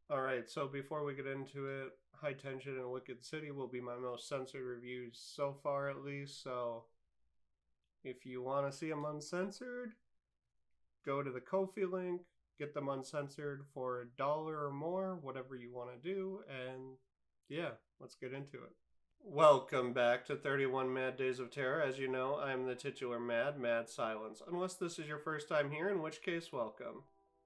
Alright, so before we get into it, High Tension and Wicked City will be my most censored reviews so far, at least. So if you want to see them uncensored, go to the Ko-fi link, get them uncensored for $1 or more, whatever you want to do, and yeah, let's get into it. Welcome back to 31 Mad Days of Terror. As you know, I am the titular Mad Silence. Unless this is your first time here, in which case, welcome.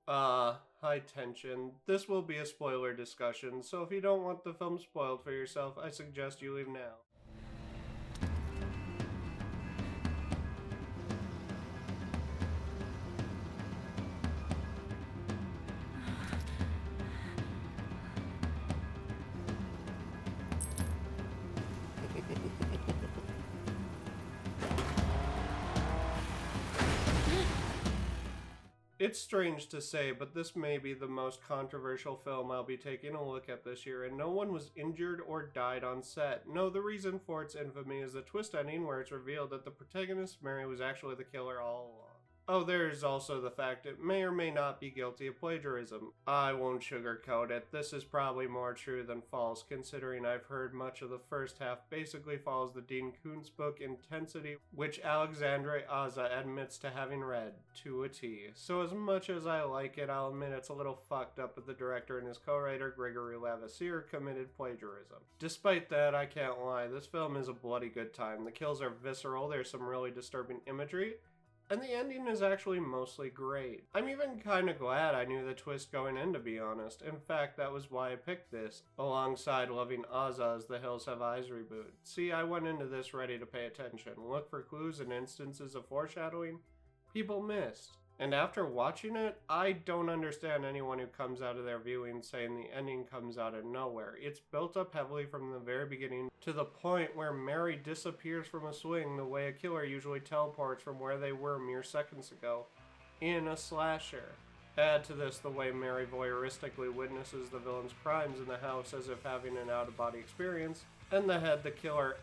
High Tension. This will be a spoiler discussion, so if you don't want the film spoiled for yourself, I suggest you leave now. It's strange to say, but this may be the most controversial film I'll be taking a look at this year, and no one was injured or died on set. No, the reason for its infamy is the twist ending where it's revealed that the protagonist, Mary, was actually the killer all along. Oh, there's also the fact it may or may not be guilty of plagiarism. I won't sugarcoat it, this is probably more true than false, considering I've heard much of the first half basically follows the Dean Koontz book Intensity, which Alexandre Aza admits to having read, to a T. So as much as I like it, I'll admit it's a little fucked up that the director and his co-writer Gregory Lavassier committed plagiarism. Despite that, I can't lie, this film is a bloody good time. The kills are visceral, there's some really disturbing imagery, and the ending is actually mostly great. I'm even kinda glad I knew the twist going in, to be honest. In fact, that was why I picked this, alongside loving Aza's The Hills Have Eyes reboot. See, I went into this ready to pay attention, look for clues and instances of foreshadowing people missed. And after watching it, I don't understand anyone who comes out of their viewing saying the ending comes out of nowhere. It's built up heavily from the very beginning to the point where Mary disappears from a swing the way a killer usually teleports from where they were mere seconds ago, in a slasher. Add to this the way Mary voyeuristically witnesses the villain's crimes in the house as if having an out-of-body experience, and the head the killer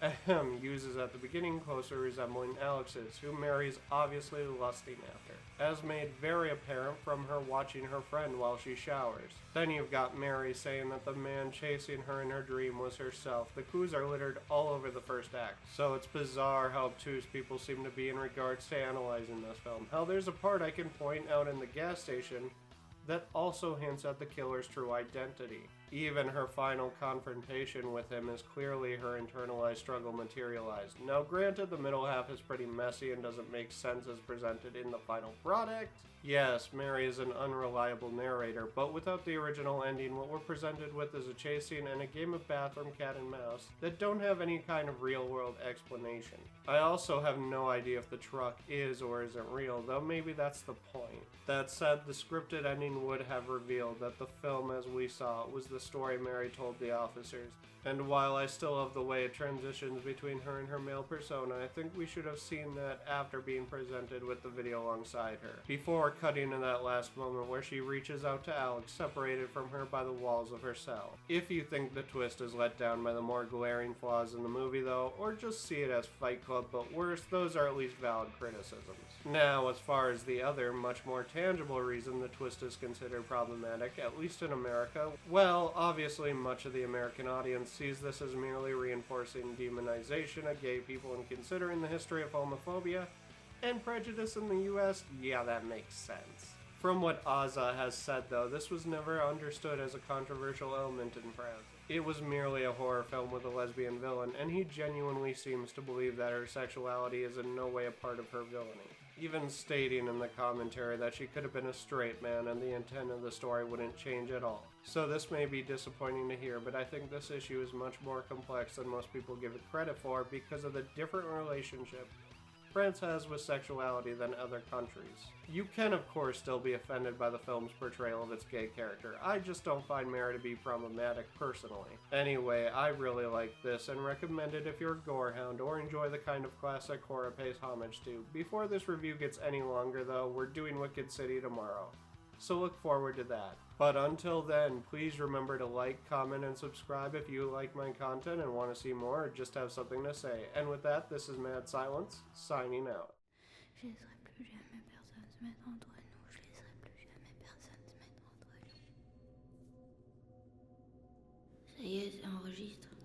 uses at the beginning closely resembling Alex's, who Mary is obviously lusting after, as made very apparent from her watching her friend while she showers. Then you've got Mary saying that the man chasing her in her dream was herself. The clues are littered all over the first act, so it's bizarre how obtuse people seem to be in regards to analyzing this film. Hell, there's a part I can point out in the gas station that also hints at the killer's true identity. Even her final confrontation with him is clearly her internalized struggle materialized. Now granted, the middle half is pretty messy and doesn't make sense as presented in the final product. Yes, Mary is an unreliable narrator, but without the original ending, what we're presented with is a chase scene and a game of bathroom cat and mouse that don't have any kind of real-world explanation. I also have no idea if the truck is or isn't real, though maybe that's the point. That said, the scripted ending would have revealed that the film as we saw it was the story Mary told the officers. And while I still love the way it transitions between her and her male persona, I think we should have seen that after being presented with the video alongside her, before cutting to that last moment where she reaches out to Alex, separated from her by the walls of her cell. If you think the twist is let down by the more glaring flaws in the movie though, or just see it as Fight Club but worse, those are at least valid criticisms. Now, as far as the other, much more tangible reason the twist is considered problematic, at least in America, well, obviously much of the American audience sees this as merely reinforcing demonization of gay people and considering the history of homophobia and prejudice in the US, yeah, that makes sense. From what Aza has said though, this was never understood as a controversial element in France. It was merely a horror film with a lesbian villain, and he genuinely seems to believe that her sexuality is in no way a part of her villainy, even stating in the commentary that she could have been a straight man and the intent of the story wouldn't change at all. So this may be disappointing to hear, but I think this issue is much more complex than most people give it credit for because of the different relationship France has with sexuality than other countries. You can of course still be offended by the film's portrayal of its gay character. I just don't find Mary to be problematic personally. Anyway, I really like this and recommend it if you're a gorehound or enjoy the kind of classic horror pays homage to. Before this review gets any longer though, we're doing Wicked City tomorrow, so look forward to that. But until then, please remember to like, comment, and subscribe if you like my content and want to see more or just have something to say. And with that, this is Mad Silence, signing out. Je laisserai plus jamais personne se mettre entre nous. Je laisserai plus jamais personne se mettre entre nous. enregistre.